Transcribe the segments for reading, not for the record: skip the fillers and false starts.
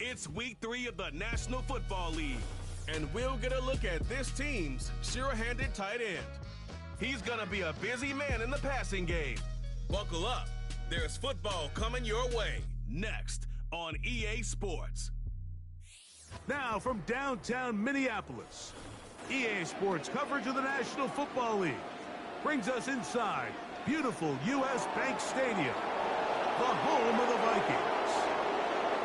It's week 3 of the National Football League, and we'll get a look at this team's sure-handed tight end. He's gonna be a busy man in the passing game. Buckle up. There's football coming your way. Next on EA Sports. Now from downtown Minneapolis, EA Sports coverage of the National Football League brings us inside beautiful U.S. Bank Stadium, the home of the Vikings.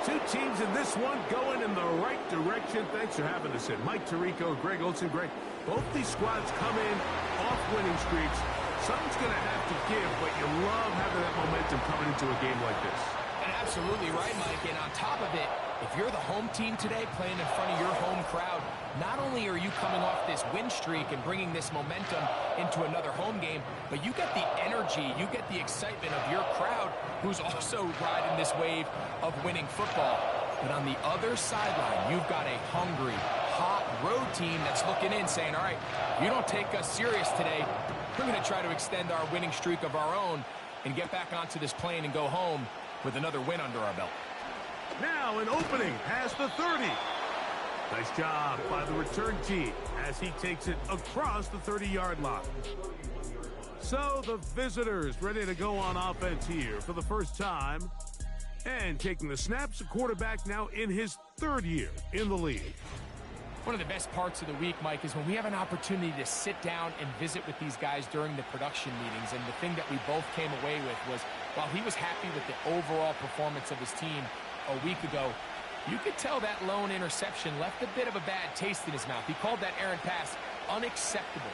Two teams in this one going in the right direction. Thanks for having us in. Mike Tirico, Greg Olsen. Greg, both these squads come in off winning streaks. Something's going to have to give, but you love having that momentum coming into a game like this. Absolutely right, Mike. And on top of it, if you're the home team today playing in front of your home crowd, not only are you coming off this win streak and bringing this momentum into another home game, but you get the energy, you get the excitement of your crowd who's also riding this wave of winning football. But on the other sideline, you've got a hungry, hot road team that's looking in saying, all right, if you don't take us serious today, we're going to try to extend our winning streak of our own and get back onto this plane and go home with another win under our belt. Now an opening past the 30. Nice job by the return team as he takes it across the 30-yard line. So the visitors ready to go on offense here for the first time. And taking the snaps, the quarterback now in his 3rd year in the league. One of the best parts of the week, Mike, is when we have an opportunity to sit down and visit with these guys during the production meetings. And the thing that we both came away with was, while he was happy with the overall performance of his team a week ago, you could tell that lone interception left a bit of a bad taste in his mouth. He called that errant pass unacceptable.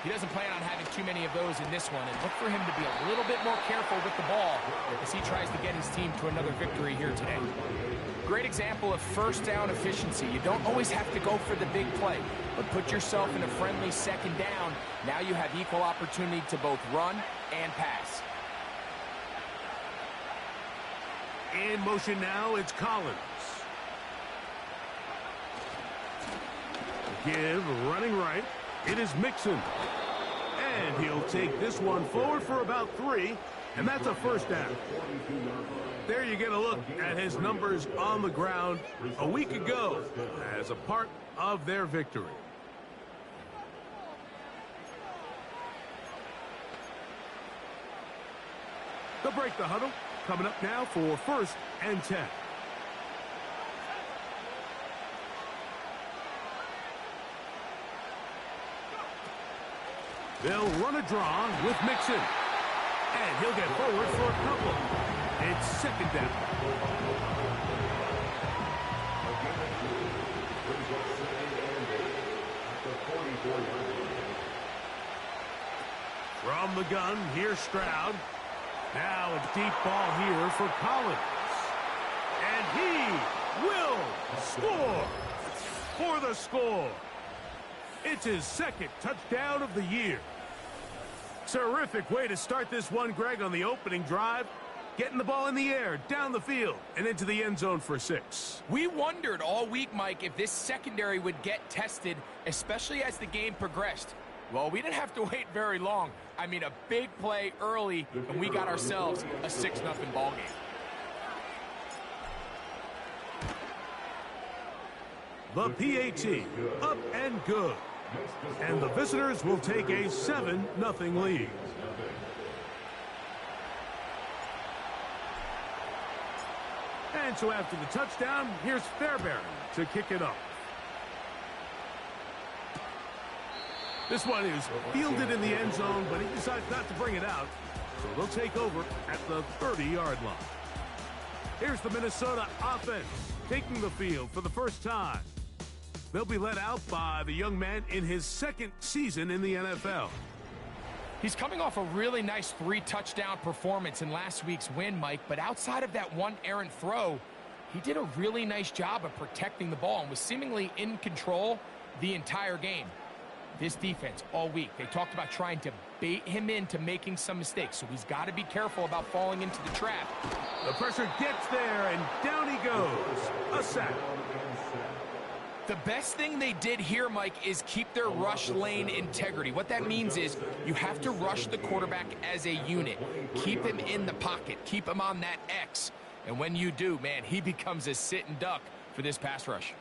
He doesn't plan on having too many of those in this one, and look for him to be a little bit more careful with the ball as he tries to get his team to another victory here today. Great example of first down efficiency. You don't always have to go for the big play, but put yourself in a friendly second down. Now you have equal opportunity to both run and pass. In motion now, it's Collins. Give, running right. It is Mixon. And he'll take this one forward for about 3, and that's a first down. There you get a look at his numbers on the ground a week ago as a part of their victory. They'll break the huddle. Coming up now for 1st and 10. They'll run a draw with Mixon. And he'll get forward for a couple. It's 2nd down. From the gun, here's Stroud. Now a deep ball here for Collins. And he will score for the score. It's his 2nd touchdown of the year. Terrific way to start this one, Greg, on the opening drive. Getting the ball in the air, down the field, and into the end zone for 6. We wondered all week, Mike, if this secondary would get tested, especially as the game progressed. Well, we didn't have to wait very long. I mean, a big play early, and we got ourselves a 6-0 ball game. The PAT, up and good. And the visitors will take a 7-0 lead. And so after the touchdown, here's Fairbairn to kick it off. This one is fielded in the end zone, but he decides not to bring it out. So they'll take over at the 30-yard line. Here's the Minnesota offense taking the field for the first time. They'll be led out by the young man in his 2nd season in the NFL. He's coming off a really nice 3-touchdown performance in last week's win, Mike, but outside of that one errant throw, he did a really nice job of protecting the ball and was seemingly in control the entire game. This defense all week, they talked about trying to bait him into making some mistakes, so he's got to be careful about falling into the trap. The pressure gets there, and down he goes. A sack. The best thing they did here, Mike, is keep their rush lane integrity. What that means is you have to rush the quarterback as a unit. Keep him in the pocket. Keep him on that X. And when you do, man, he becomes a sit and duck for this pass rush.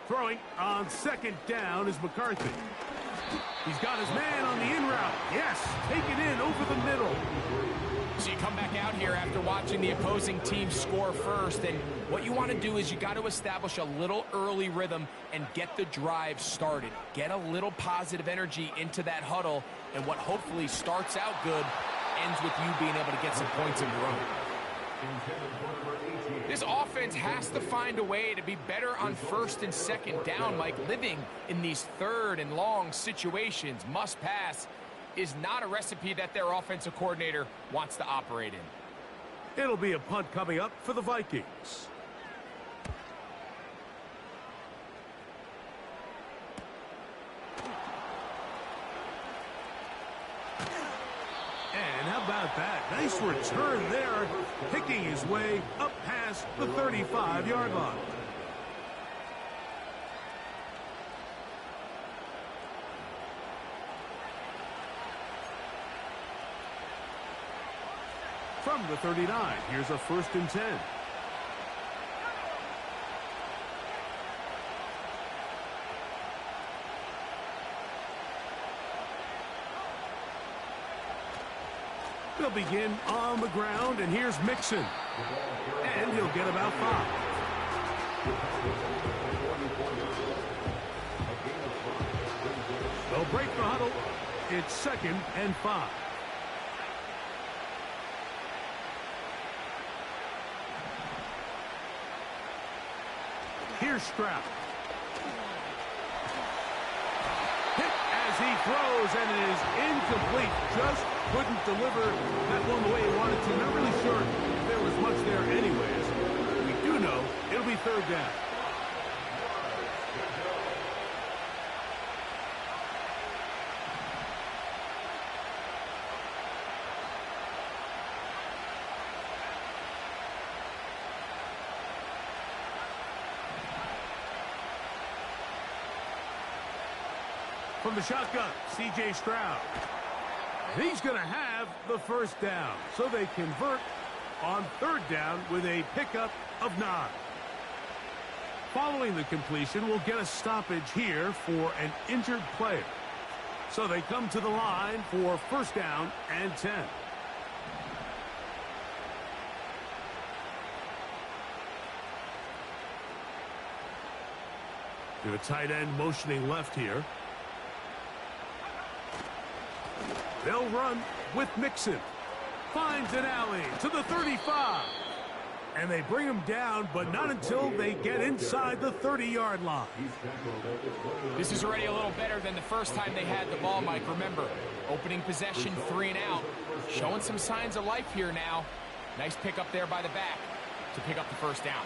Throwing on second down is McCarthy. He's got his man on the in route. Yes, take it in over the middle. So you come back out here after watching the opposing team score first, and what you want to do is you got to establish a little early rhythm and get the drive started. Get a little positive energy into that huddle, and what hopefully starts out good ends with you being able to get some points of your own. This offense has to find a way to be better on first and second down, Mike. Living in these third and long situations, must pass, is not a recipe that their offensive coordinator wants to operate in. It'll be a punt coming up for the Vikings. And how about that? Nice return there, picking his way up past the 35-yard line. From the 39, here's a 1st and 10. They'll begin on the ground, and here's Mixon. And he'll get about 5. They'll break the huddle. It's 2nd and 5. Here's Stroud. Hit as he throws, and it is incomplete. Just couldn't deliver that one the way he wanted to. Not really sure if there was much there anyways. We do know it'll be 3rd down. From the shotgun, C.J. Stroud. And he's going to have the 1st down. So they convert on 3rd down with a pickup of 9. Following the completion, we'll get a stoppage here for an injured player. So they come to the line for 1st down and 10. To a tight end motioning left here. They'll run with Mixon. Finds an alley to the 35. And they bring him down, but not until they get inside the 30-yard line. This is already a little better than the first time they had the ball, Mike. Remember, opening possession, 3 and out. Showing some signs of life here now. Nice pick up there by the back to pick up the 1st down.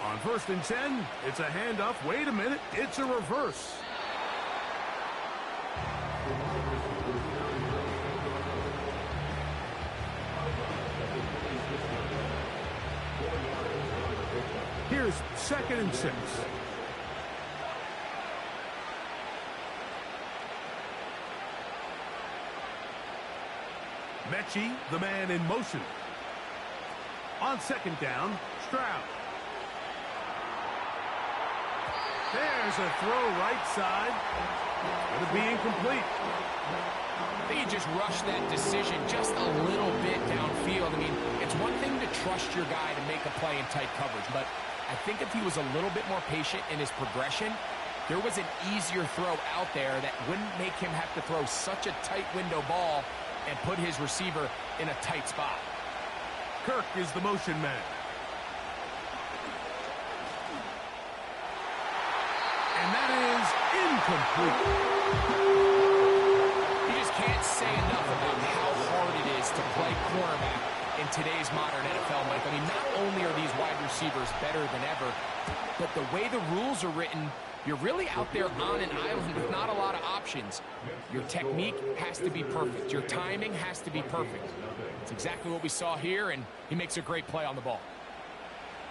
On 1st and 10, it's a handoff. Wait a minute, it's a reverse. Here's 2nd and 6. Mechie, the man in motion. On 2nd down, Stroud. There's a throw right side. It'll be incomplete. I think he just rushed that decision just a little bit downfield. I mean, it's one thing to trust your guy to make a play in tight coverage, but I think if he was a little bit more patient in his progression, there was an easier throw out there that wouldn't make him have to throw such a tight window ball and put his receiver in a tight spot. Kirk is the motion man. And that is incomplete. You just can't say enough about how hard it is to play cornerback in today's modern NFL, Mike. I mean, not only are these wide receivers better than ever, but the way the rules are written, you're really out there on an island with not a lot of options. Your technique has to be perfect. Your timing has to be perfect. It's exactly what we saw here, and he makes a great play on the ball.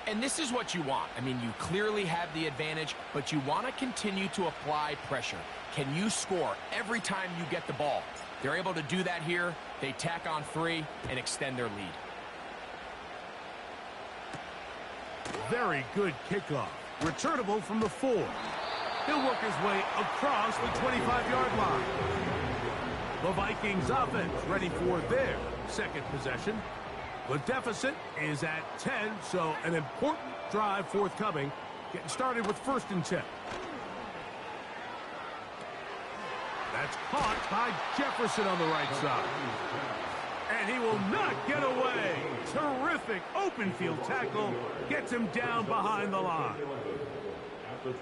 And this is what you want. I mean, you clearly have the advantage, but you want to continue to apply pressure. Can you score every time you get the ball? They're able to do that here. They tack on 3 and extend their lead. Very good kickoff. Returnable from the 4. He'll work his way across the 25-yard line. The Vikings offense ready for their second possession. The deficit is at 10, so an important drive forthcoming. Getting started with 1st and 10. That's caught by Jefferson on the right side. And he will not get away. Terrific open field tackle. Gets him down behind the line.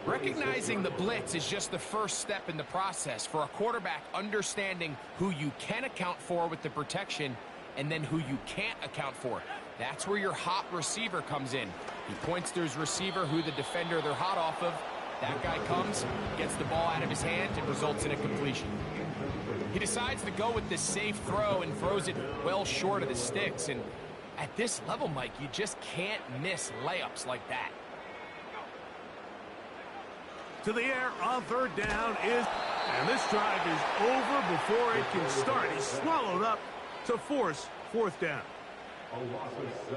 Recognizing the blitz is just the first step in the process for a quarterback, understanding who you can account for with the protection and then who you can't account for. That's where your hot receiver comes in. He points to his receiver, who the defender they're hot off of. That guy comes, gets the ball out of his hand, and results in a completion. He decides to go with this safe throw and throws it well short of the sticks. And at this level, Mike, you just can't miss layups like that. To the air on 3rd down is, and this drive is over before it can start. He's swallowed up to force 4th down.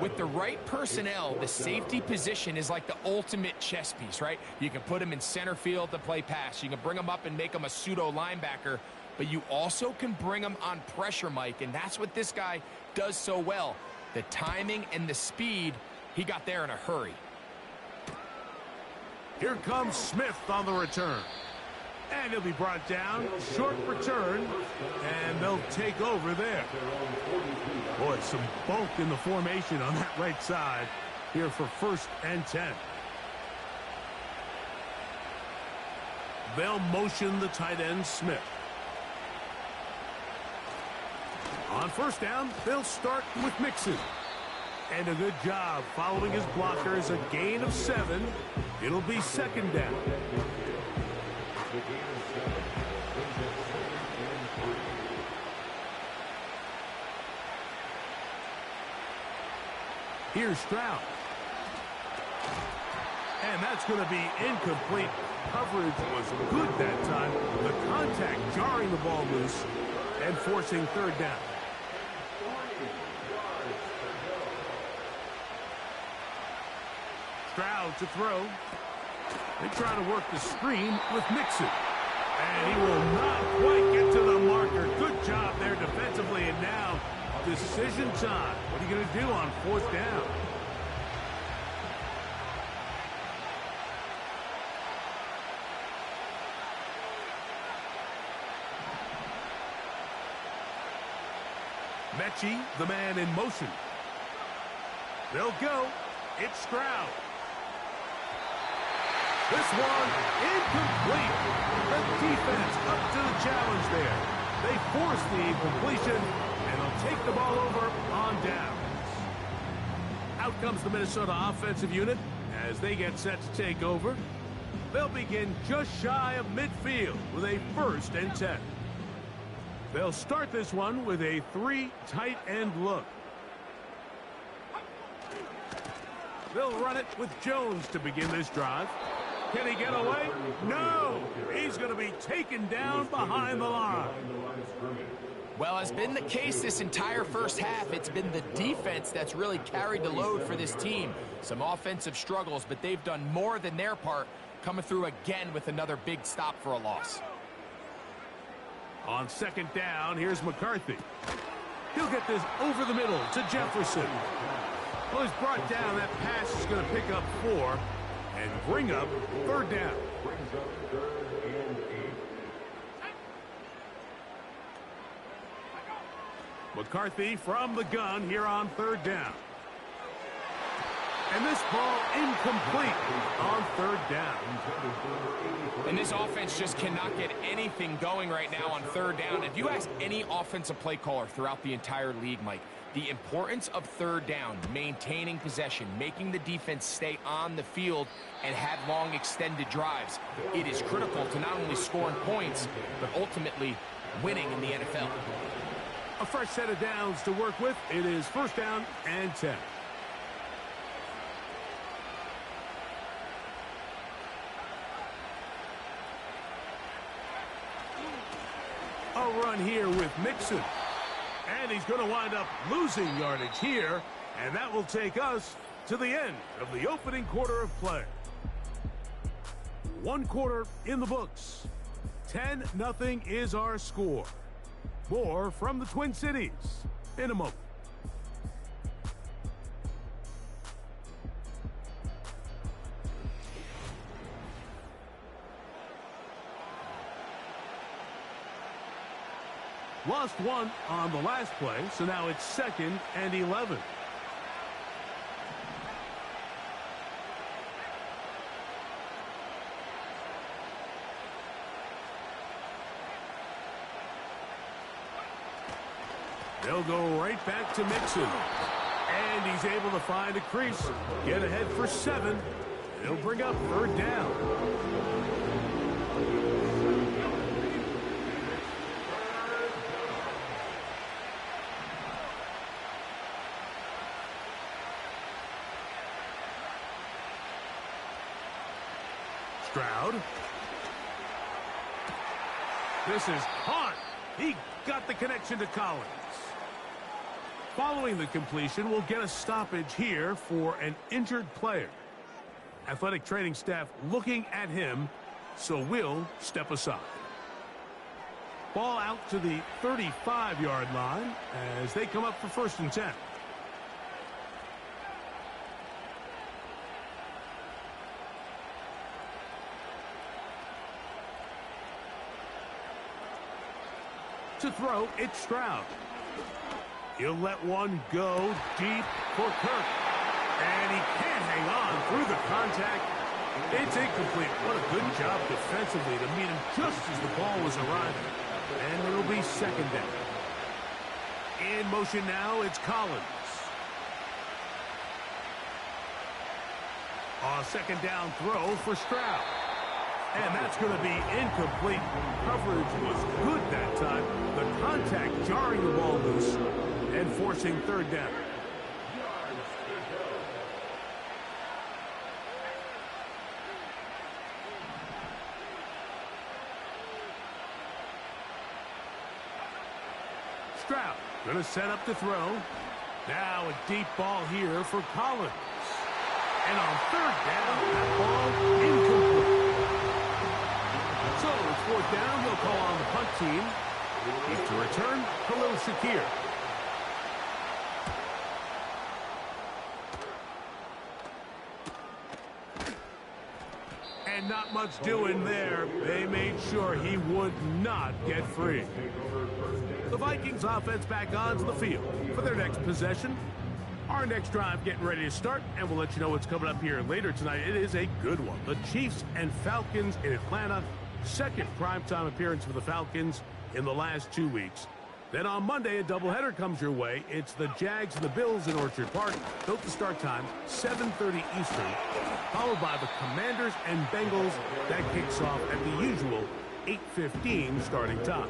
With the right personnel, the safety position is like the ultimate chess piece, right? You can put him in center field to play pass. You can bring him up and make him a pseudo linebacker, but you also can bring him on pressure, Mike, and that's what this guy does so well. The timing and the speed, he got there in a hurry. Here comes Smith on the return. And he'll be brought down. Short return. And they'll take over there. Boy, some bulk in the formation on that right side here for 1st and 10. They'll motion the tight end, Smith. On 1st down, they'll start with Mixon. And a good job following his blockers. A gain of 7. It'll be 2nd down. Here's Stroud. And that's going to be incomplete. Coverage was good that time. The contact jarring the ball loose and forcing 3rd down. Stroud to throw. They try to work the screen with Mixon. And he will not quite get to the marker. Good job there defensively. And now decision time. What are you going to do on 4th down? Mechie, the man in motion. They'll go. It's Stroud. This one incomplete. The defense up to the challenge there. They force the incompletion, and they'll take the ball over on downs. Out comes the Minnesota offensive unit as they get set to take over. They'll begin just shy of midfield with a 1st and 10. They'll start this one with a 3 tight end look. They'll run it with Jones to begin this drive. Can he get away? No! He's going to be taken down behind the line. Well, as been the case this entire first half, it's been the defense that's really carried the load for this team. Some offensive struggles, but they've done more than their part, coming through again with another big stop for a loss. On 2nd down, here's McCarthy. He'll get this over the middle to Jefferson. Well, he's brought down. That pass is going to pick up 4 and bring up 3rd down. McCarthy from the gun here on 3rd down. And this ball incomplete on 3rd down. And this offense just cannot get anything going right now on 3rd down. If you ask any offensive play caller throughout the entire league, Mike, the importance of 3rd down, maintaining possession, making the defense stay on the field and have long extended drives, it is critical to not only scoring points, but ultimately winning in the NFL. A fresh set of downs to work with. It is 1st down and 10. Draw run here with Mixon. And he's going to wind up losing yardage here. And that will take us to the end of the opening quarter of play. One quarter in the books. 10-0 is our score. More from the Twin Cities in a moment. Lost one on the last play, so now it's 2nd and 11. They'll go right back to Mixon. And he's able to find a crease. Get ahead for 7. It'll bring up 3rd down. Stroud. This is hard. He got the connection to Collins. Following the completion, we'll get a stoppage here for an injured player. Athletic training staff looking at him, so we'll step aside. Ball out to the 35-yard line as they come up for 1st and 10. To throw, it's Stroud. He'll let one go deep for Kirk. And he can't hang on through the contact. It's incomplete. What a good job defensively to meet him just as the ball was arriving. And it'll be 2nd down. In motion now, it's Collins. A 2nd down throw for Stroud. And that's going to be incomplete. Coverage was good that time. The contact jarring the ball loose and forcing 3rd down. Stroud going to set up to throw. Now a deep ball here for Collins. And on 3rd down, that ball incomplete. So it's 4th down. He'll call on the punt team. Deep to return, Khalil Shakir. And not much doing there. They made sure he would not get free. The Vikings offense back onto the field for their next possession. Our next drive getting ready to start, and we'll let you know what's coming up here later tonight. It is a good one. The Chiefs and Falcons in Atlanta. 2nd primetime appearance for the Falcons in the last 2 weeks. Then on Monday, a doubleheader comes your way. It's the Jags and the Bills in Orchard Park. Note the start time, 7:30 Eastern, followed by the Commanders and Bengals. That kicks off at the usual 8:15 starting time.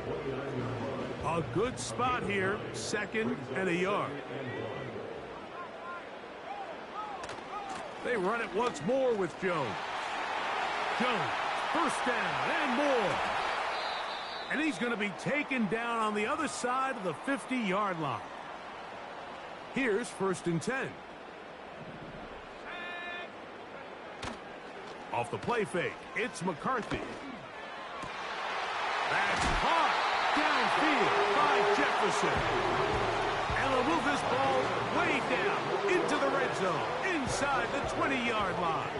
A good spot here, 2nd and a yard. They run it once more with Jones. Jones. 1st down and more. And he's going to be taken down on the other side of the 50-yard line. Here's 1st and 10. Off the play fake, it's McCarthy. That's hard. Downfield by Jefferson. And they'll move this ball way down into the red zone, inside the 20-yard line.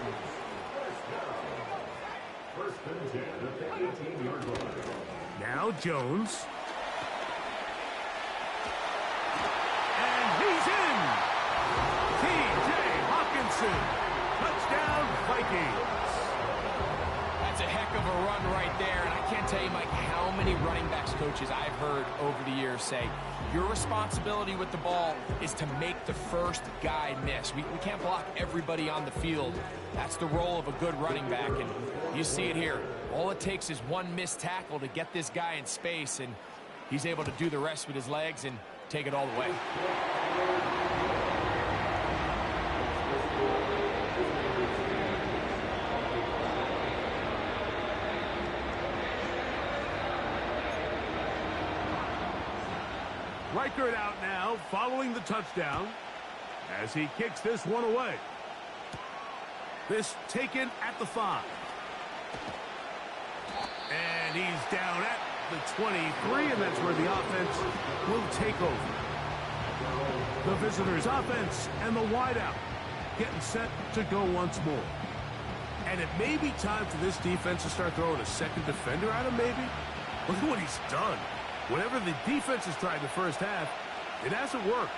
1st and 10 at the 18-yard line. Now Jones. And he's in. T.J. Hawkinson. Touchdown, Vikings. That's a heck of a run right there. And I can't tell you, Mike, how many running backs coaches I've heard over the years say, your responsibility with the ball is to make the first guy miss. We can't block everybody on the field. That's the role of a good running back, and you see it here. All it takes is one missed tackle to get this guy in space, and he's able to do the rest with his legs and take it all the way. Reichert out now, following the touchdown, as he kicks this one away. This taken at the 5. And he's down at the 23, and that's where the offense will take over. The visitors' offense and the wideout getting set to go once more. And it may be time for this defense to start throwing a second defender at him, maybe. Look at what he's done. Whatever the defense has tried in the first half, it hasn't worked.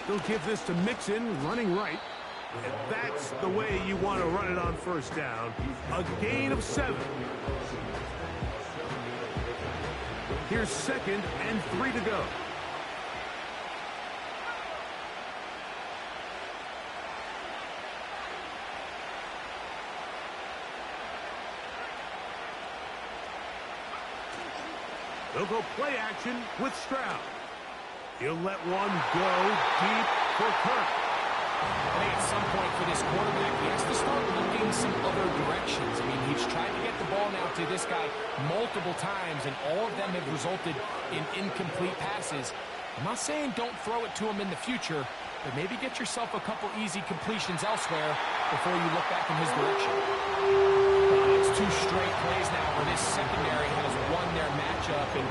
They'll give this to Mixon, running right. And that's the way you want to run it on first down. A gain of 7. Here's 2nd and 3 to go. They'll go play action with Stroud. He'll let one go deep for Kirk. I think at some point for this quarterback, he has to start looking some other directions. I mean, he's tried to get the ball now to this guy multiple times, and all of them have resulted in incomplete passes. I'm not saying don't throw it to him in the future, but maybe get yourself a couple easy completions elsewhere before you look back in his direction. It's 2 straight plays now where this secondary has won their matchup, and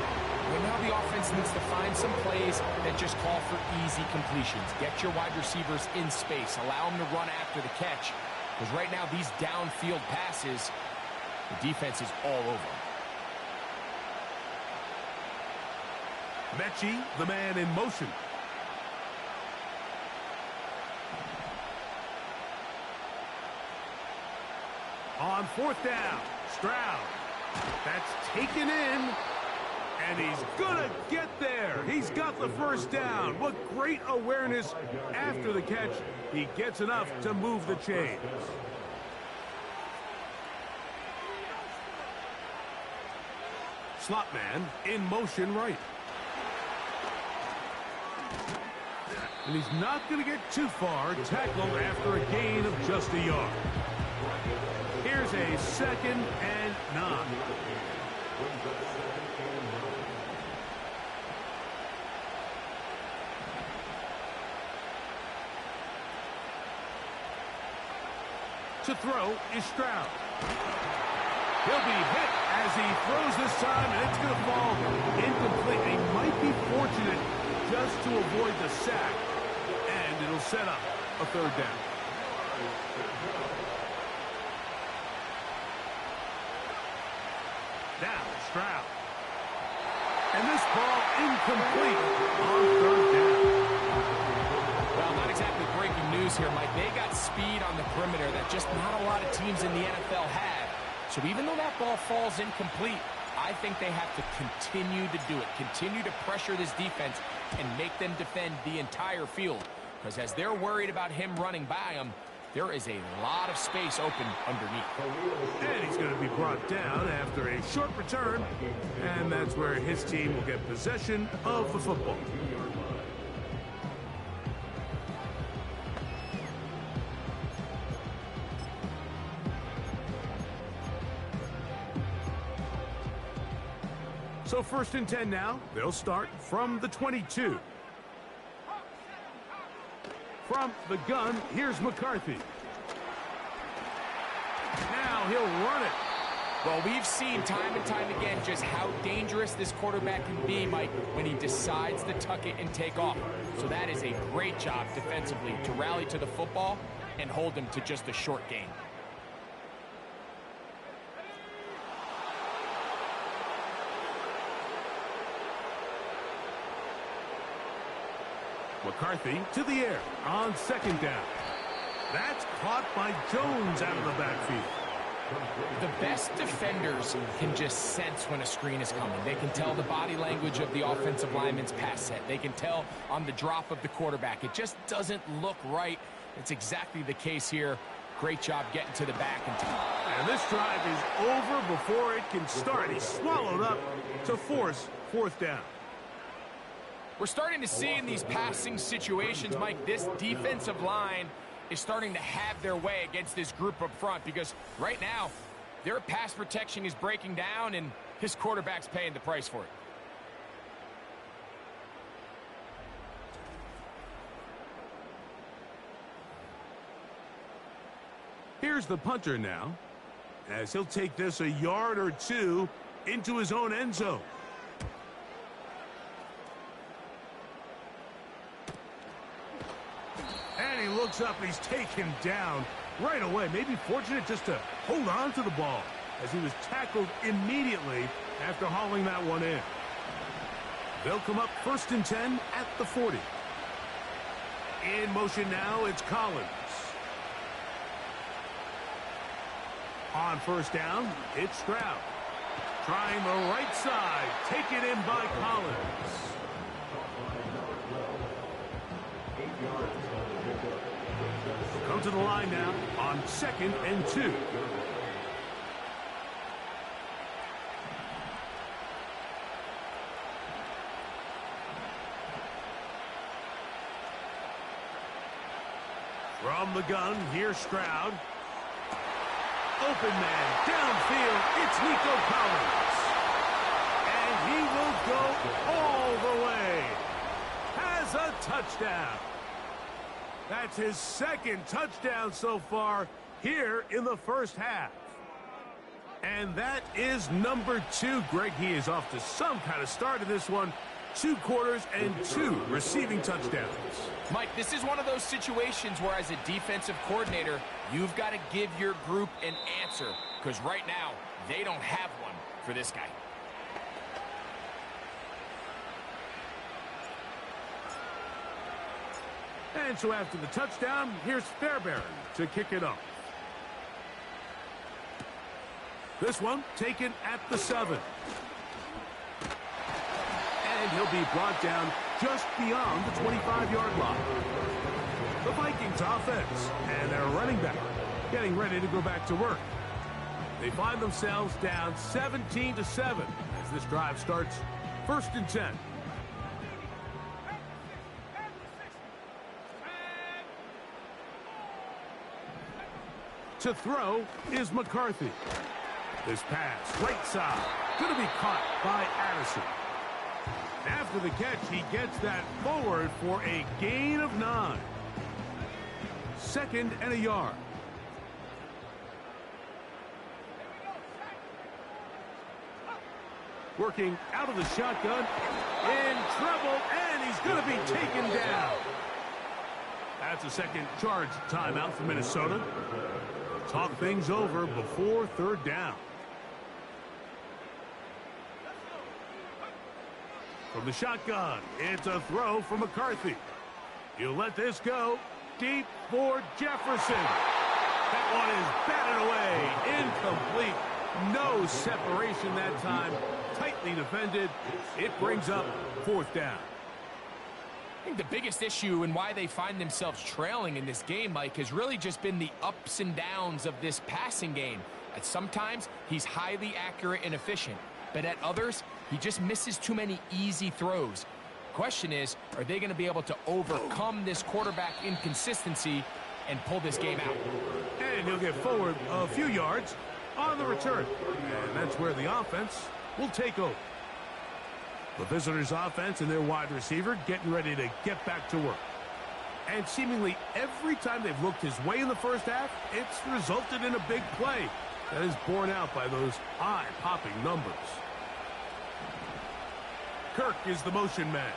right now the offense needs to find some plays that just call for easy completions. Get your wide receivers in space. Allow them to run after the catch, because right now these downfield passes, the defense is all over them. Mechie, the man in motion. On 4th down, Stroud. That's taken in, and he's gonna get there. He's got the first down. What great awareness after the catch. He gets enough to move the chains. Slot man in motion right. And he's not going to get too far. Tackled after a gain of just a yard. Here's a 2nd and 9. To throw is Stroud. He'll be hit as he throws this time, and it's going to fall incomplete. He might be fortunate just to avoid the sack, and it'll set up a 3rd down. Now, Stroud. And this ball incomplete on 3rd down. Well, not exactly breaking news here, Mike. They got speed on the perimeter that just not a lot of teams in the NFL have. So even though that ball falls incomplete, I think they have to continue to do it. Continue to pressure this defense and make them defend the entire field. Because as they're worried about him running by them, there is a lot of space open underneath. And he's going to be brought down after a short return. And that's where his team will get possession of the football. So 1st and 10 now. They'll start from the 22. From the gun, here's McCarthy. Now he'll run it. Well, we've seen time and time again just how dangerous this quarterback can be, Mike, when he decides to tuck it and take off. So that is a great job defensively to rally to the football and hold him to just a short gain. McCarthy to the air on 2nd down. That's caught by Jones out of the backfield. The best defenders can just sense when a screen is coming. They can tell the body language of the offensive lineman's pass set. They can tell on the drop of the quarterback. It just doesn't look right. It's exactly the case here. Great job getting to the back in time. And this drive is over before it can start. He's swallowed up to force 4th down. We're starting to see in these passing situations, Mike, this defensive line is starting to have their way against this group up front, because right now Their pass protection is breaking down, and his quarterback's paying the price for it. Here's the punter now, as he'll take this a yard or two into his own end zone. And he looks up, and he's taken down right away. Maybe fortunate just to hold on to the ball, as he was tackled immediately after hauling that one in. They'll come up 1st and 10 at the 40. In motion now, it's Collins. On 1st down, it's Stroud. Trying the right side, taken in by Collins. Come to the line now on 2nd and 2. From the gun, here's Stroud. Open man, downfield, it's Nico Collins. And he will go all the way. Has a touchdown. That's his 2nd touchdown so far here in the first half. And that is number 2. Greg, he is off to some kind of start in this one. 2 quarters and 2 receiving touchdowns. Mike, this is one of those situations where as a defensive coordinator, you've got to give your group an answer, because right now, they don't have one for this guy. And so after the touchdown, here's Fairbairn to kick it off. This one taken at the 7. And he'll be brought down just beyond the 25-yard line. The Vikings offense and their running back getting ready to go back to work. They find themselves down 17-7 as this drive starts 1st and 10. To throw is McCarthy. This pass, right side, going to be caught by Addison. After the catch, he gets that forward for a gain of 9. 2nd and a yard. Working out of the shotgun, in trouble, and he's going to be taken down. That's a second charge timeout for Minnesota. Talk things over before 3rd down. From the shotgun, it's a throw from McCarthy. He'll let this go deep for Jefferson. That one is batted away, incomplete. No separation that time, tightly defended. It brings up 4th down. I think the biggest issue and why they find themselves trailing in this game, Mike, has really just been the ups and downs of this passing game. At sometimes, he's highly accurate and efficient, but at others, he just misses too many easy throws. Question is, are they going to be able to overcome this quarterback inconsistency and pull this game out? And he'll get forward a few yards on the return. And that's where the offense will take over. The visitors' offense and their wide receiver getting ready to get back to work. And seemingly every time they've looked his way in the first half, it's resulted in a big play that is borne out by those eye-popping numbers. Kirk is the motion man.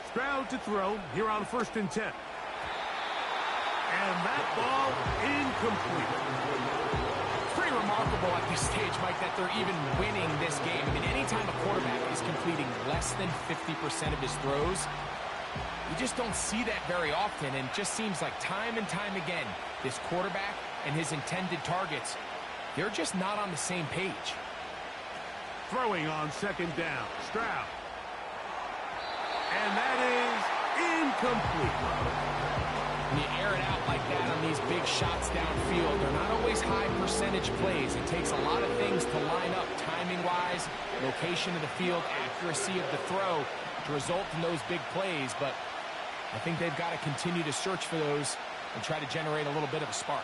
Stroud to throw here on 1st and 10. And that ball incomplete. It's pretty remarkable at this stage, Mike, that they're even winning this game. I mean, anytime a quarterback is completing less than 50% of his throws, you just don't see that very often, and it just seems like time and time again, this quarterback and his intended targets, they're just not on the same page. Throwing on 2nd down, Stroud. And that is incomplete. When you air it out like that on these big shots downfield, they're not always high percentage plays. It takes a lot of things to line up timing-wise, location of the field, accuracy of the throw to result in those big plays. But I think they've got to continue to search for those and try to generate a little bit of a spark.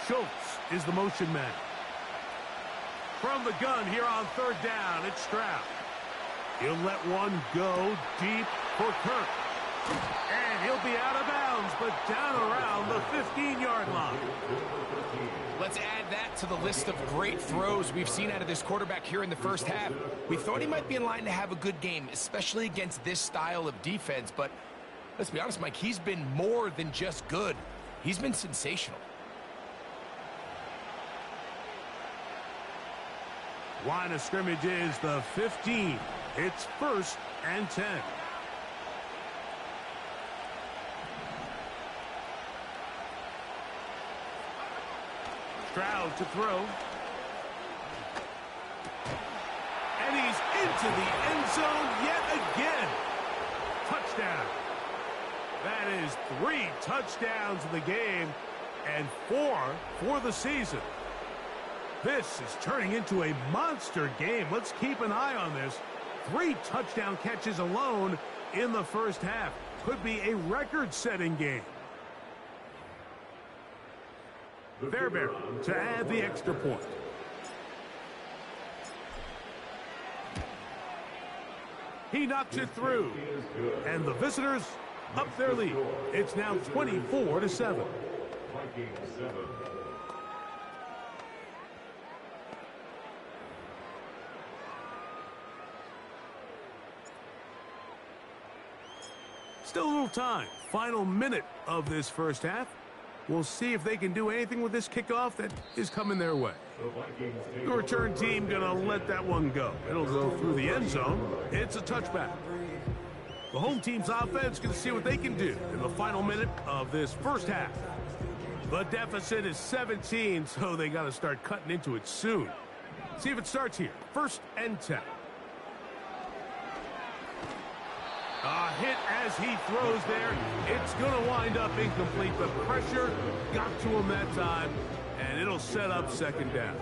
Schultz is the motion man. From the gun here on third down, it's Stroud. He'll let one go deep for Kirk. And he'll be out of bounds, but down around the 15-yard line. Let's add that to the list of great throws we've seen out of this quarterback here in the first half. We thought he might be in line to have a good game, especially against this style of defense. But let's be honest, Mike, he's been more than just good. He's been sensational. Line of scrimmage is the 15. It's 1st and 10. Stroud to throw. And he's into the end zone yet again. Touchdown. That is 3 touchdowns in the game and 4 for the season. This is turning into a monster game. Let's keep an eye on this. 3 touchdown catches alone in the first half. Could be a record-setting game. Fairbairn to add the extra point. He knocks it through. And the visitors up their lead. It's now 24-7. Still a little time. Final minute of this first half. We'll see if they can do anything with this kickoff that is coming their way. The return team going to let that one go. It'll go through the end zone. It's a touchback. The home team's offense going to see what they can do in the final minute of this first half. The deficit is 17, so they got to start cutting into it soon. See if it starts here. 1st and 10. A hit as he throws there. It's going to wind up incomplete. The pressure got to him that time, and it'll set up 2nd down.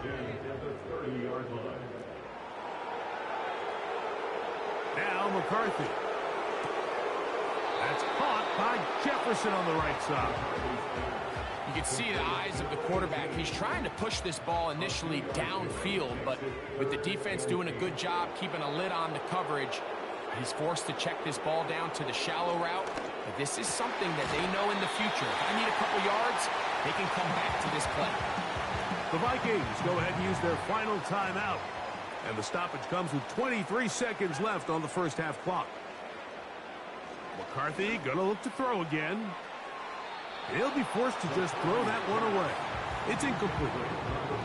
Now McCarthy. That's caught by Jefferson on the right side. You can see the eyes of the quarterback. He's trying to push this ball initially downfield, but with the defense doing a good job keeping a lid on the coverage, he's forced to check this ball down to the shallow route. But this is something that they know in the future. If I need a couple yards, they can come back to this play. The Vikings go ahead and use their final timeout. And the stoppage comes with 23 seconds left on the first half clock. McCarthy going to look to throw again. He'll be forced to just throw that one away. It's incomplete.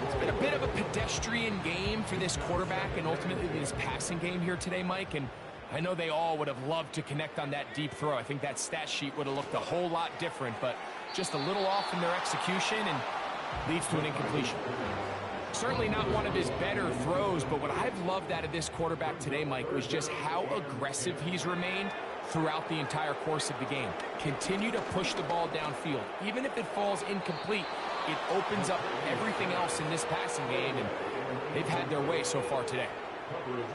It's been a bit of a pedestrian game for this quarterback and ultimately this passing game here today, Mike. And I know they all would have loved to connect on that deep throw. I think that stat sheet would have looked a whole lot different, but just a little off in their execution and leads to an incompletion. Certainly not one of his better throws, but what I've loved out of this quarterback today, Mike, was just how aggressive he's remained throughout the entire course of the game. Continue to push the ball downfield. Even if it falls incomplete, it opens up everything else in this passing game, and they've had their way so far today.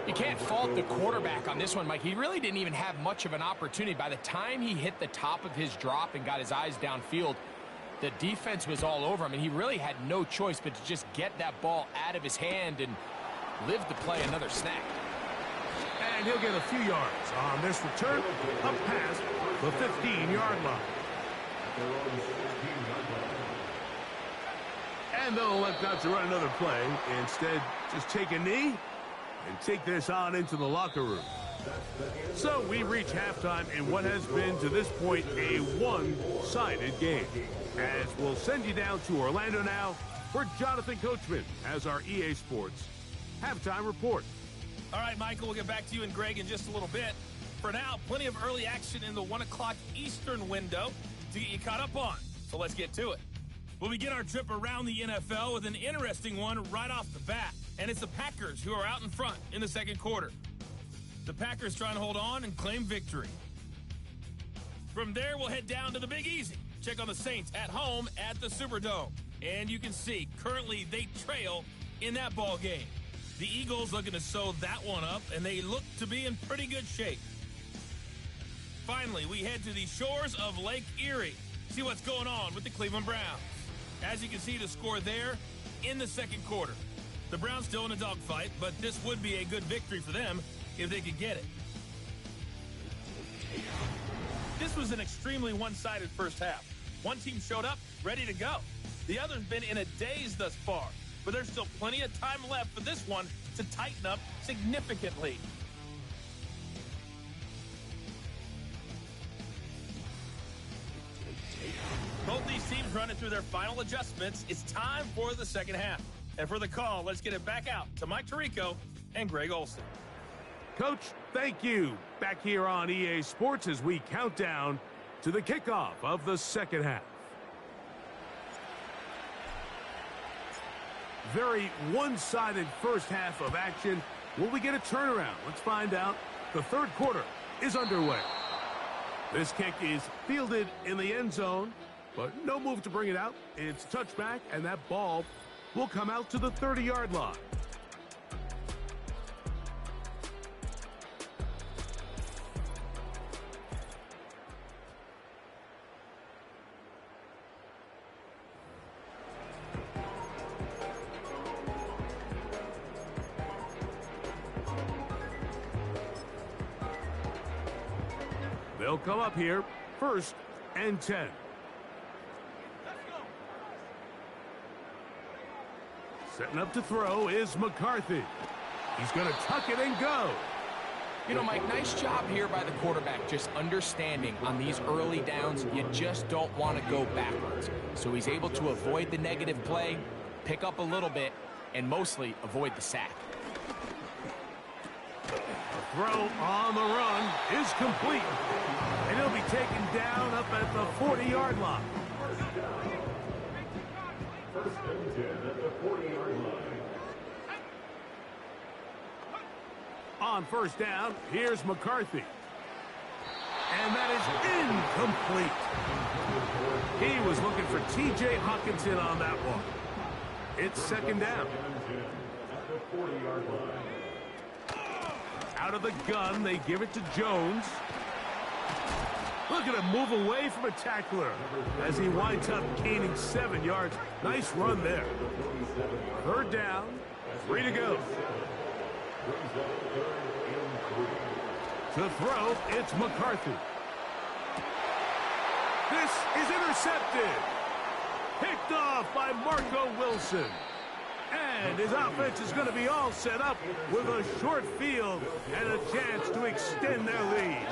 You can't fault the quarterback on this one, Mike. He really didn't even have much of an opportunity. By the time he hit the top of his drop and got his eyes downfield, the defense was all over him, and he really had no choice but to just get that ball out of his hand and live to play another snap. And he'll get a few yards on this return up past the 15-yard line. And they'll elect not to run another play. Instead, just take a knee and take this on into the locker room. So we reach halftime in what has been, to this point, a one-sided game. As we'll send you down to Orlando now, where Jonathan Coachman has our EA Sports halftime report. All right, Michael, we'll get back to you and Greg in just a little bit. For now, plenty of early action in the 1 o'clock Eastern window to get you caught up on. So let's get to it. We'll begin our trip around the NFL with an interesting one right off the bat. And it's the Packers who are out in front in the second quarter. The Packers trying to hold on and claim victory. From there, we'll head down to the Big Easy. Check on the Saints at home at the Superdome. And you can see, currently they trail in that ball game. The Eagles looking to sew that one up, and they look to be in pretty good shape. Finally, we head to the shores of Lake Erie. See what's going on with the Cleveland Browns. As you can see, the score there in the second quarter. The Browns still in a dogfight, but this would be a good victory for them if they could get it. This was an extremely one-sided first half. One team showed up, ready to go. The other's been in a daze thus far, but there's still plenty of time left for this one to tighten up significantly. Both these teams running through their final adjustments. It's time for the second half. And for the call, let's get it back out to Mike Tirico and Greg Olson. Coach, thank you. Back here on EA Sports as we count down to the kickoff of the second half. Very one-sided first half of action. Will we get a turnaround? Let's find out. The third quarter is underway. This kick is fielded in the end zone, but no move to bring it out. It's touchback, and that ball will come out to the 30-yard line. They'll come up here, 1st and 10. Setting up to throw is McCarthy. He's going to tuck it and go. You know, Mike, nice job here by the quarterback, just understanding on these early downs, you just don't want to go backwards. So he's able to avoid the negative play, pick up a little bit, and mostly avoid the sack. The throw on the run is complete. And he'll be taken down up at the 40-yard line. First and 10 at the 40-yard line. On first down, here's McCarthy. And that is incomplete. He was looking for T.J. Hawkinson on that one. It's second down. At the 40-yard line. Out of the gun, they give it to Jones. Look at him move away from a tackler as he winds up gaining 7 yards. Nice run there. Third down, 3 to go. To throw, it's McCarthy. This is intercepted. Picked off by Marco Wilson. And his offense is going to be all set up with a short field and a chance to extend their lead.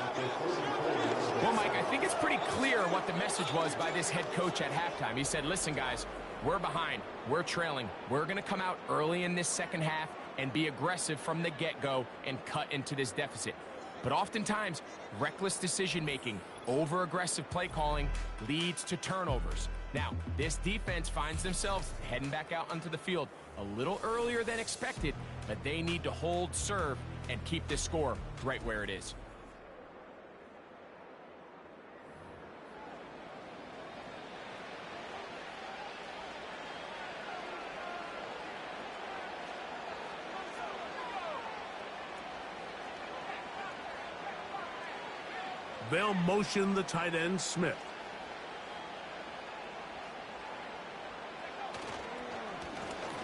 Well, Mike, I think it's pretty clear what the message was by this head coach at halftime. He said, listen, guys, we're behind. We're trailing. We're going to come out early in this second half and be aggressive from the get-go and cut into this deficit. But oftentimes, reckless decision-making, over-aggressive play calling leads to turnovers. Now, this defense finds themselves heading back out onto the field a little earlier than expected, but they need to hold serve and keep this score right where it is. They'll motion the tight end, Smith.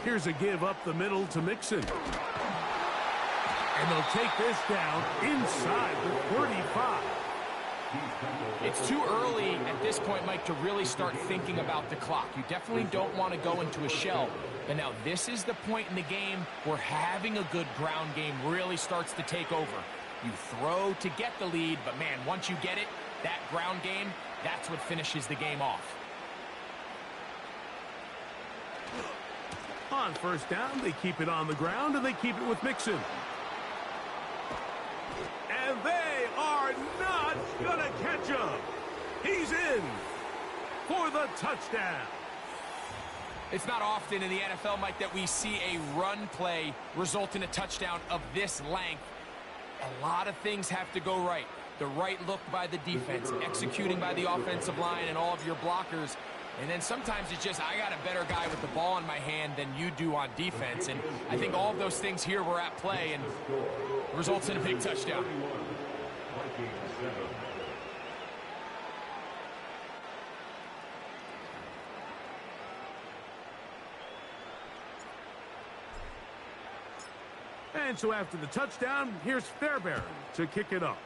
Here's a give up the middle to Mixon. And they'll take this down inside the 35. It's too early at this point, Mike, to really start thinking about the clock. You definitely don't want to go into a shell. But now this is the point in the game where having a good ground game really starts to take over. You throw to get the lead, but man, once you get it, that ground game, that's what finishes the game off. On first down, they keep it on the ground, and they keep it with Mixon. And they are not going to catch him. He's in for the touchdown. It's not often in the NFL, Mike, that we see a run play result in a touchdown of this length. A lot of things have to go right. The right look by the defense, executing by the offensive line and all of your blockers. And then sometimes it's just, I got a better guy with the ball in my hand than you do on defense. And I think all of those things here were at play and results in a big touchdown. And so after the touchdown, here's Fairbairn to kick it off.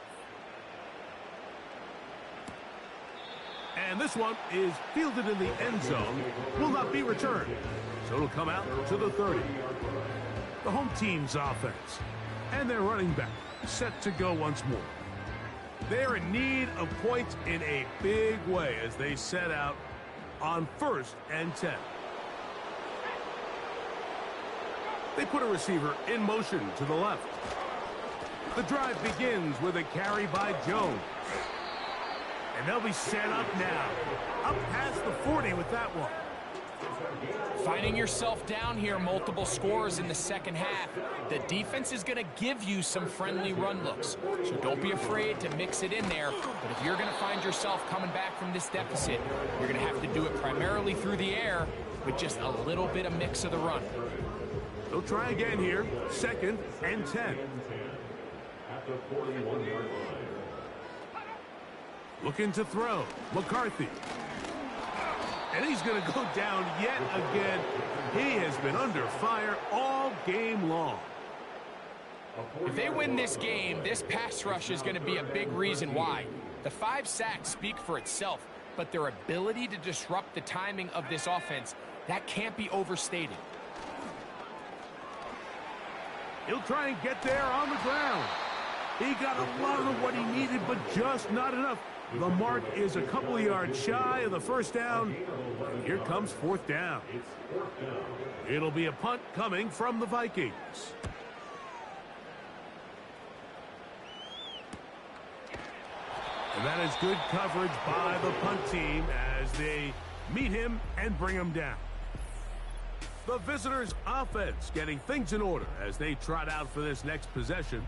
And this one is fielded in the end zone, will not be returned. So it'll come out to the 30. The home team's offense. And their running back set to go once more. They're in need of points in a big way as they set out on 1st and 10. They put a receiver in motion to the left. The drive begins with a carry by Jones. And they'll be set up now. Up past the 40 with that one. Finding yourself down here, multiple scores in the second half. The defense is going to give you some friendly run looks. So don't be afraid to mix it in there. But if you're going to find yourself coming back from this deficit, you're going to have to do it primarily through the air with just a little bit of mix of the run. They'll try again here. 2nd and 10. At the 41-yard line. Looking to throw. McCarthy. And he's going to go down yet again. He has been under fire all game long. If they win this game, this pass rush is going to be a big reason why. The 5 sacks speak for itself, but their ability to disrupt the timing of this offense, that can't be overstated. He'll try and get there on the ground. He got a lot of what he needed, but just not enough. The mark is a couple of yards shy of the first down. And here comes 4th down. It'll be a punt coming from the Vikings. And that is good coverage by the punt team as they meet him and bring him down. The visitors' offense getting things in order as they trot out for this next possession.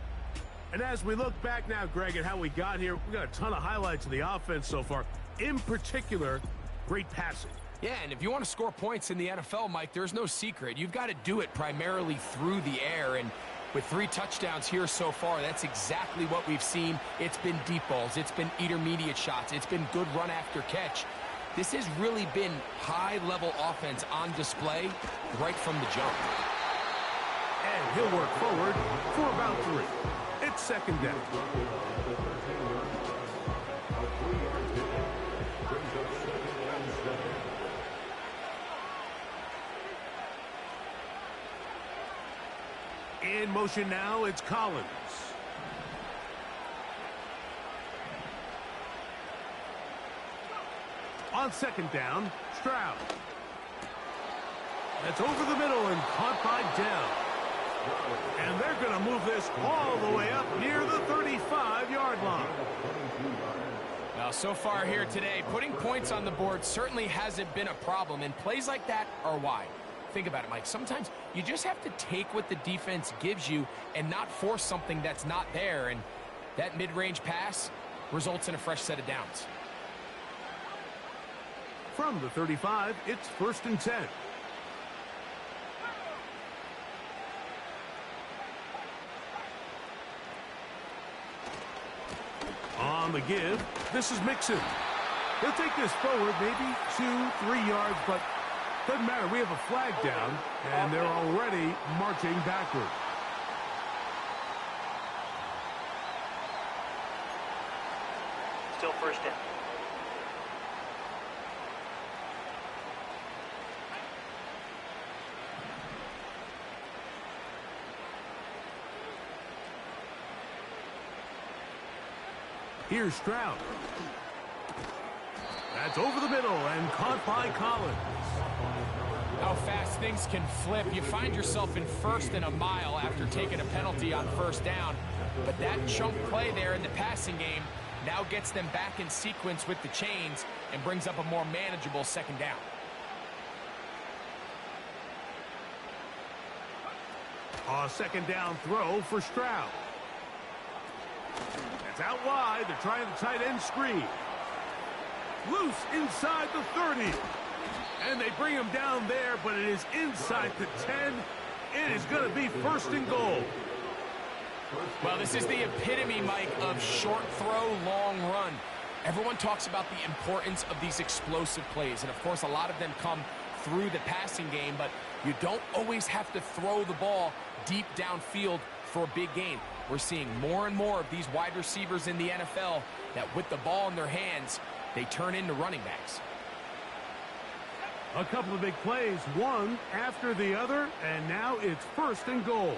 And as we look back now, Greg, at how we got here, we got a ton of highlights of the offense so far. In particular, great passing. Yeah, and if you want to score points in the NFL, Mike, there's no secret. You've got to do it primarily through the air. And with 3 touchdowns here so far, that's exactly what we've seen. It's been deep balls. It's been intermediate shots. It's been good run after catch. This has really been high-level offense on display right from the jump. And he'll work forward for about 3. It's 2nd down. In motion now, it's Collins. On 2nd down, Stroud. That's over the middle and caught by Dell. And they're going to move this all the way up near the 35-yard line. Now, so far here today, putting points on the board certainly hasn't been a problem, and plays like that are why. Think about it, Mike. Sometimes you just have to take what the defense gives you and not force something that's not there, and that mid-range pass results in a fresh set of downs. From the 35, it's 1st and 10. On the give, this is Mixon. He'll take this forward maybe 2-3 yards, but doesn't matter. We have a flag down, and they're already marching backward. Still 1st down. Here's Stroud. That's over the middle and caught by Collins. How fast things can flip. You find yourself in 1st and a mile after taking a penalty on 1st down. But that chunk play there in the passing game now gets them back in sequence with the chains and brings up a more manageable 2nd down. A 2nd down throw for Stroud. That's out wide. They're trying the tight end screen. Loose inside the 30. And they bring him down there, but it is inside the 10. It is going to be first and goal. Well, this is the epitome, Mike, of short throw, long run. Everyone talks about the importance of these explosive plays, and of course a lot of them come through the passing game, but you don't always have to throw the ball deep downfield for a big gain. We're seeing more and more of these wide receivers in the NFL that with the ball in their hands, they turn into running backs. A couple of big plays, one after the other, and now it's first and goal.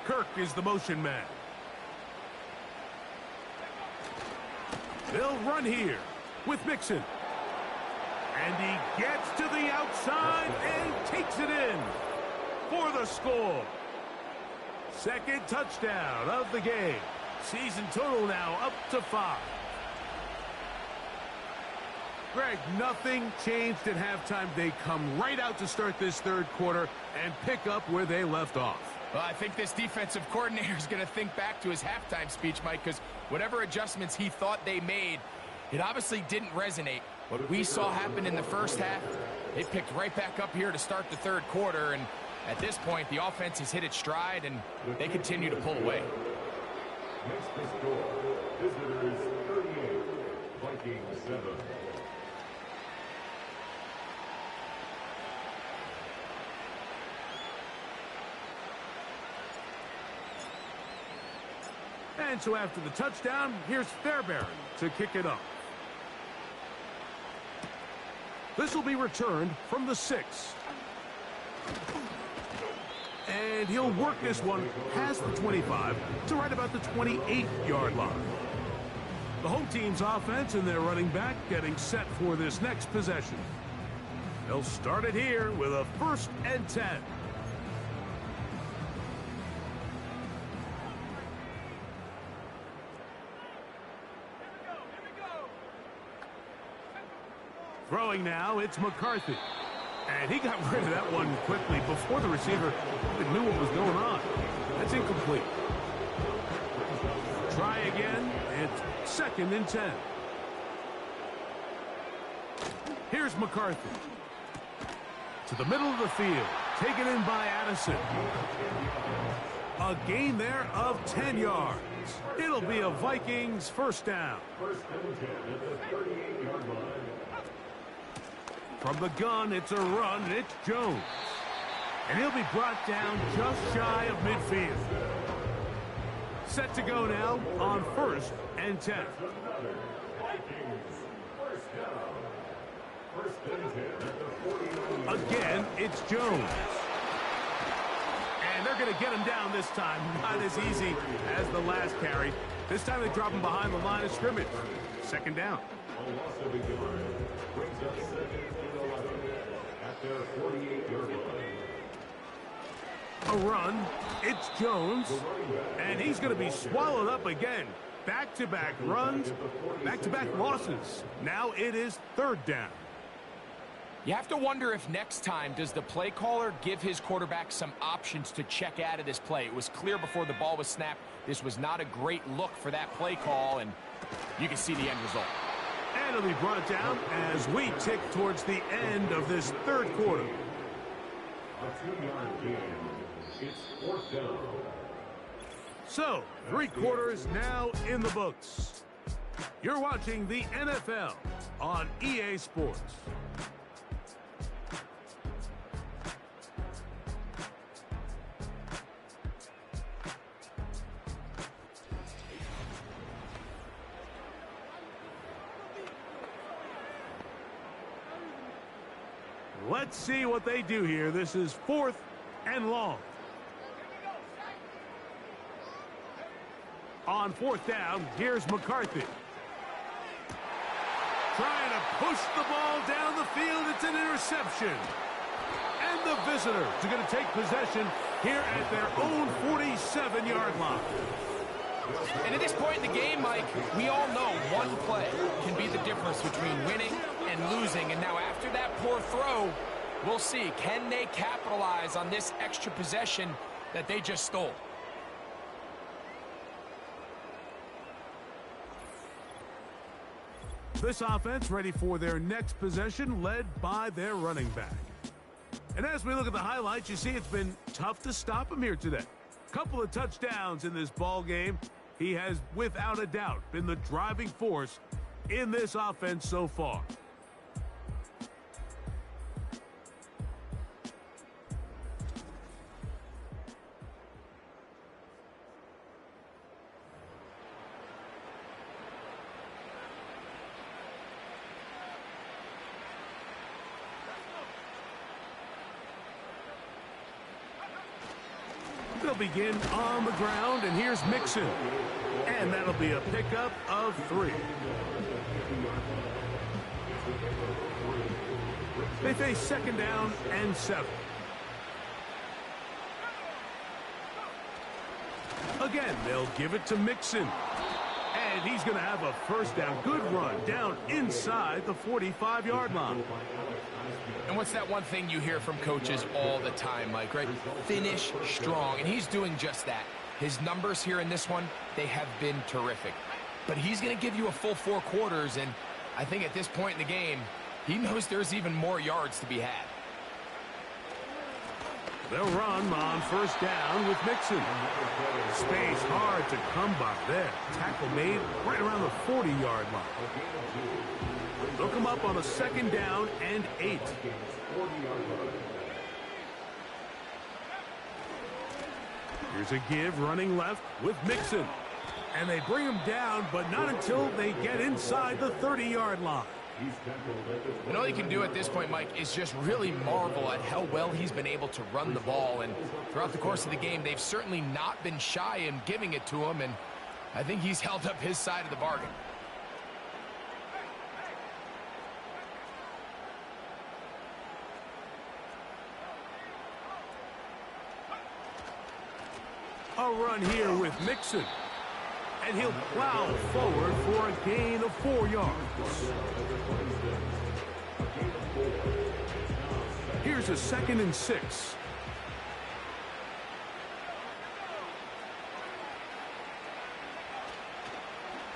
Kirk is the motion man. They'll run here with Mixon. And he gets to the outside and takes it in for the score. Second touchdown of the game. Season total now up to 5. Greg, nothing changed at halftime. They come right out to start this third quarter and pick up where they left off. Well, I think this defensive coordinator is going to think back to his halftime speech, Mike, because whatever adjustments he thought they made, it obviously didn't resonate. What we saw happen in the first half, they picked right back up here to start the third quarter, and at this point, the offense has hit its stride, and they continue to pull away. Next to score, visitors 38, Vikings 7. And so after the touchdown, here's Fairbairn to kick it up. This will be returned from the 6. And he'll work this one past the 25 to right about the 28-yard line. The home team's offense and their running back getting set for this next possession. They'll start it here with a 1st and 10. Throwing now, it's McCarthy. And he got rid of that one quickly before the receiver even knew what was going on. That's incomplete. Try again. It's 2nd and 10. Here's McCarthy. To the middle of the field. Taken in by Addison. A gain there of 10 yards. It'll be a Vikings first down. 1st and 10 at the 38-yard line. From the gun, it's a run, and it's Jones. And he'll be brought down just shy of midfield. Set to go now on 1st and 10. Again, it's Jones. And they're going to get him down this time. Not as easy as the last carry. This time they drop him behind the line of scrimmage. 2nd down. A loss of a yard brings up 2nd and 11 at their 48-yard line. A run. It's Jones. And he's going to be swallowed up again. Back-to-back runs, back-to-back losses. Now it is 3rd down. You have to wonder if next time does the play caller give his quarterback some options to check out of this play. It was clear before the ball was snapped. This was not a great look for that play call, and you can see the end result. And it'll be brought down as we tick towards the end of this third quarter. A 2-yard gain. It's 4th down. So, 3 quarters now in the books. You're watching the NFL on EA Sports. Let's see what they do here. This is 4th and long. On 4th down, here's McCarthy. Trying to push the ball down the field. It's an interception. And the visitors are going to take possession here at their own 47-yard line. And at this point in the game, Mike, we all know one play can be the difference between winning and losing. And now after that poor throw, we'll see. Can they capitalize on this extra possession that they just stole? This offense ready for their next possession, led by their running back. And as we look at the highlights, you see it's been tough to stop him here today. Couple of touchdowns in this ball game. He has, without a doubt, been the driving force in this offense so far. They'll begin on the ground, and here's Mixon. And that'll be a pickup of 3. They face second down and 7. Again, they'll give it to Mixon. And he's going to have a first down. Good run down inside the 45-yard line. And what's that one thing you hear from coaches all the time, Mike, right? Finish strong, and he's doing just that. His numbers here in this one, they have been terrific. But he's going to give you a full 4 quarters, and I think at this point in the game, he knows there's even more yards to be had. They'll run on first down with Mixon. Space hard to come by there. Tackle made right around the 40-yard line. They'll come up on a second down and 8. Here's a give running left with Mixon. And they bring him down, but not until they get inside the 30-yard line. And all you can do at this point, Mike, is just really marvel at how well he's been able to run the ball. And throughout the course of the game, they've certainly not been shy in giving it to him. And I think he's held up his side of the bargain. A run here with Mixon. And he'll plow forward for a gain of 4 yards. Here's a 2nd and 6.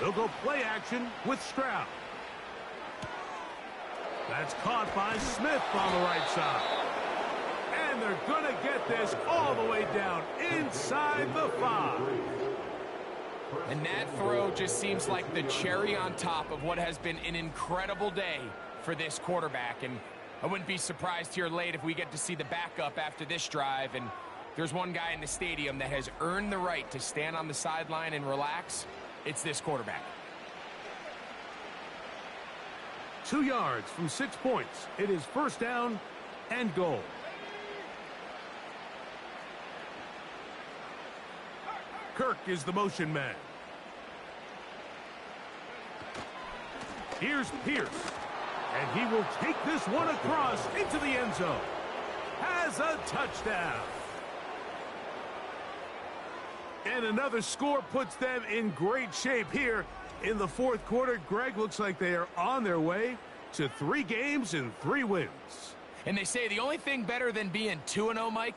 They'll go play action with Stroud. That's caught by Smith on the right side. And they're going to get this all the way down inside the 5. And that throw just seems like the cherry on top of what has been an incredible day for this quarterback. And I wouldn't be surprised here late if we get to see the backup after this drive. And there's one guy in the stadium that has earned the right to stand on the sideline and relax. It's this quarterback. 2 yards from 6 points. It is first down and goal. Kirk is the motion man. Here's Pierce. And he will take this one across into the end zone. Has a touchdown. And another score puts them in great shape here in the 4th quarter. Greg, looks like they are on their way to 3 games and 3 wins. And they say the only thing better than being 2-0, Mike,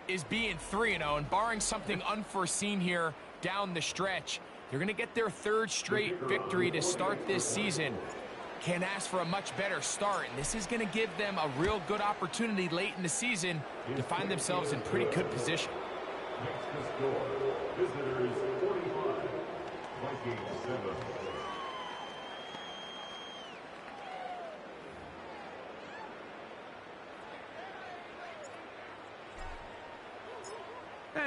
is being 3-0, and barring something unforeseen here down the stretch, they're going to get their 3rd straight victory to start this season. Can't ask for a much better start, and this is going to give them a real good opportunity late in the season to find themselves in pretty good position. Next to score, visitors 45, Vikings 7.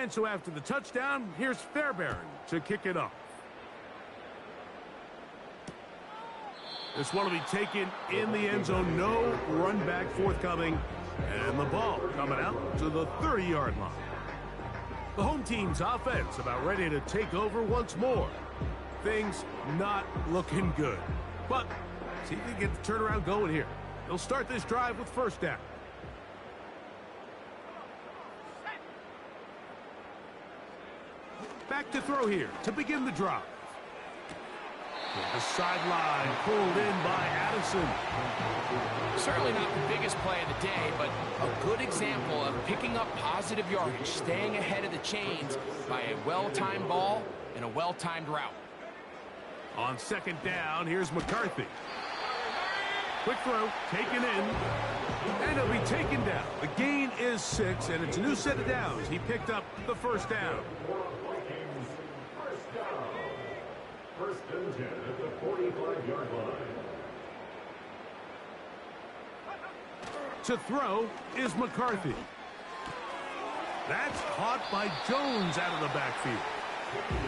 And so after the touchdown, here's Fairbairn to kick it off. This one will be taken in the end zone. No run back forthcoming. And the ball coming out to the 30-yard line. The home team's offense about ready to take over once more. Things not looking good. But see if they can get the turnaround going here. They'll start this drive with first down. Back to throw here to begin the drive. The sideline pulled in by Addison. Certainly not the biggest play of the day, but a good example of picking up positive yardage, staying ahead of the chains by a well-timed ball and a well-timed route. On second down, here's McCarthy. Quick throw, taken in, and he'll be taken down. The gain is 6, and it's a new set of downs. He picked up the first down. First and 10 at the 45-yard line. To throw is McCarthy. That's caught by Jones out of the backfield.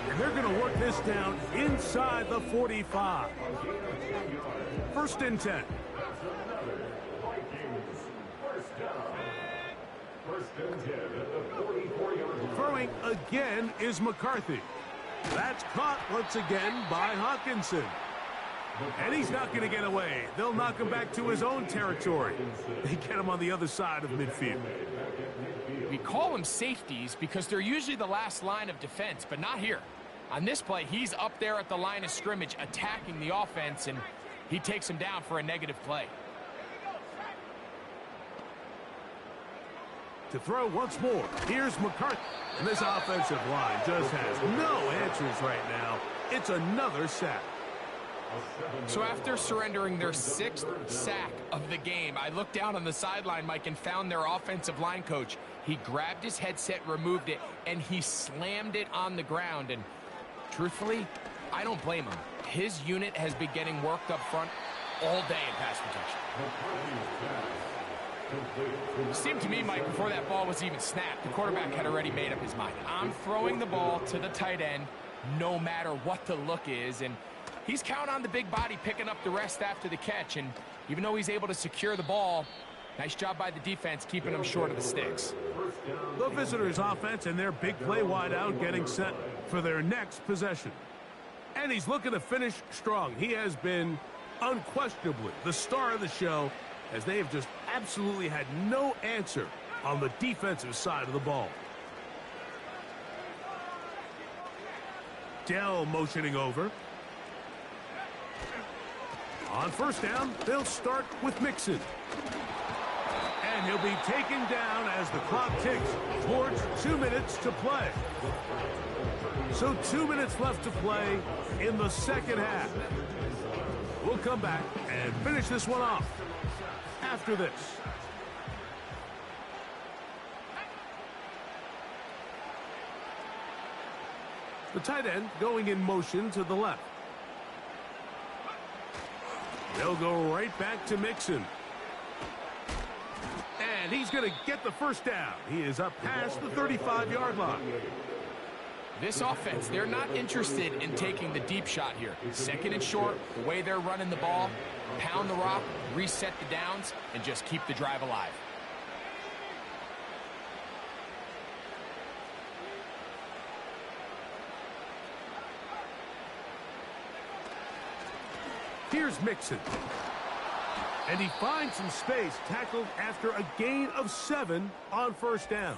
And they're going to work this down inside the 45. First and 10. Throwing again is McCarthy. That's caught once again by Hawkinson. And he's not going to get away. They'll knock him back to his own territory. They get him on the other side of midfield. We call them safeties because they're usually the last line of defense, but not here. On this play, he's up there at the line of scrimmage attacking the offense, and he takes him down for a negative play. To throw once more, here's McCarthy. And this offensive line just has no answers right now. It's another sack. So after surrendering their 6th sack of the game, I looked down on the sideline, Mike, and found their offensive line coach. He grabbed his headset, removed it, and he slammed it on the ground. And truthfully, I don't blame him. His unit has been getting worked up front all day in pass protection. It seemed to me, Mike, before that ball was even snapped, the quarterback had already made up his mind. I'm throwing the ball to the tight end no matter what the look is, and he's counting on the big body picking up the rest after the catch, and even though he's able to secure the ball, nice job by the defense keeping him short of the sticks. The visitors' offense and their big play wideout getting set for their next possession. And he's looking to finish strong. He has been unquestionably the star of the show, as they have just absolutely had no answer on the defensive side of the ball. Dell motioning over. On first down, they'll start with Mixon. And he'll be taken down as the clock ticks towards 2 minutes to play. So 2 minutes left to play in the second half. We'll come back and finish this one off after this. The tight end going in motion to the left. They'll go right back to Mixon. And he's going to get the first down. He is up past the 35-yard line. This offense, they're not interested in taking the deep shot here. Second and short, the way they're running the ball, pound the rock, reset the downs, and just keep the drive alive. Here's Mixon. And he finds some space, tackled after a gain of 7 on first down.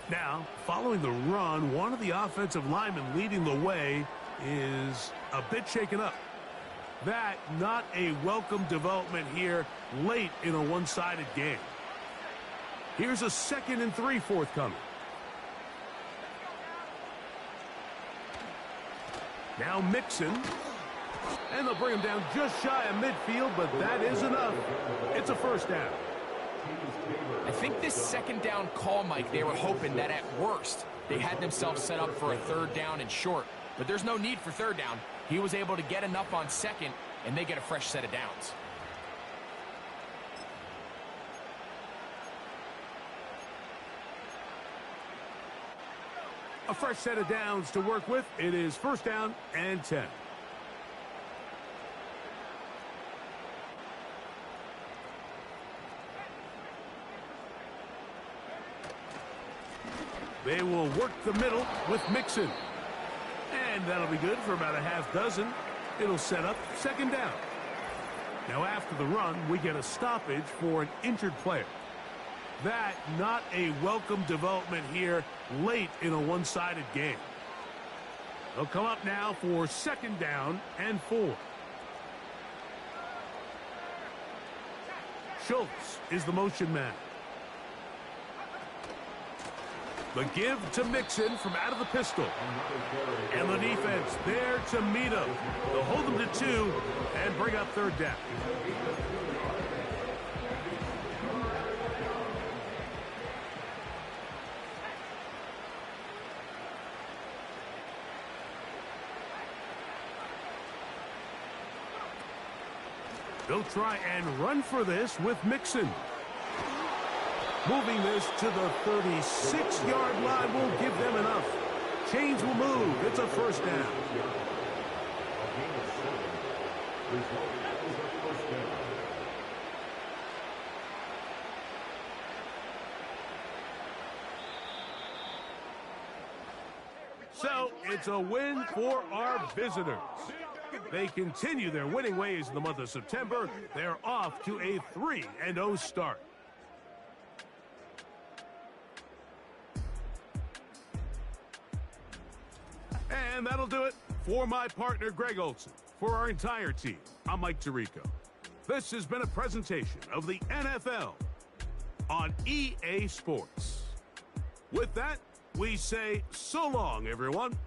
Now, following the run, one of the offensive linemen leading the way is a bit shaken up. That not a welcome development here late in a one-sided game. Here's a 2nd and 3 forthcoming. Now Mixon. And they'll bring him down just shy of midfield, but that is enough. It's a first down. I think this second down call, Mike, they were hoping that at worst they had themselves set up for a third down and short. But there's no need for third down. He was able to get enough on second, and they get a fresh set of downs. A fresh set of downs to work with. It is first down and 10. They will work the middle with Mixon. And that'll be good for about a half dozen. It'll set up second down. Now after the run, we get a stoppage for an injured player. That not a welcome development here late in a one-sided game. They'll come up now for second down and 4. Schultz is the motion man. The give to Mixon from out of the pistol. And the defense there to meet him. They'll hold them to 2 and bring up third down. They'll try and run for this with Mixon. Moving this to the 36-yard line will give them enough. Chains will move. It's a first down. So it's a win for our visitors. They continue their winning ways in the month of September. They're off to a 3-0 start. And that'll do it for my partner, Greg Olson. For our entire team, I'm Mike Tirico. This has been a presentation of the NFL on EA Sports. With that, we say so long, everyone.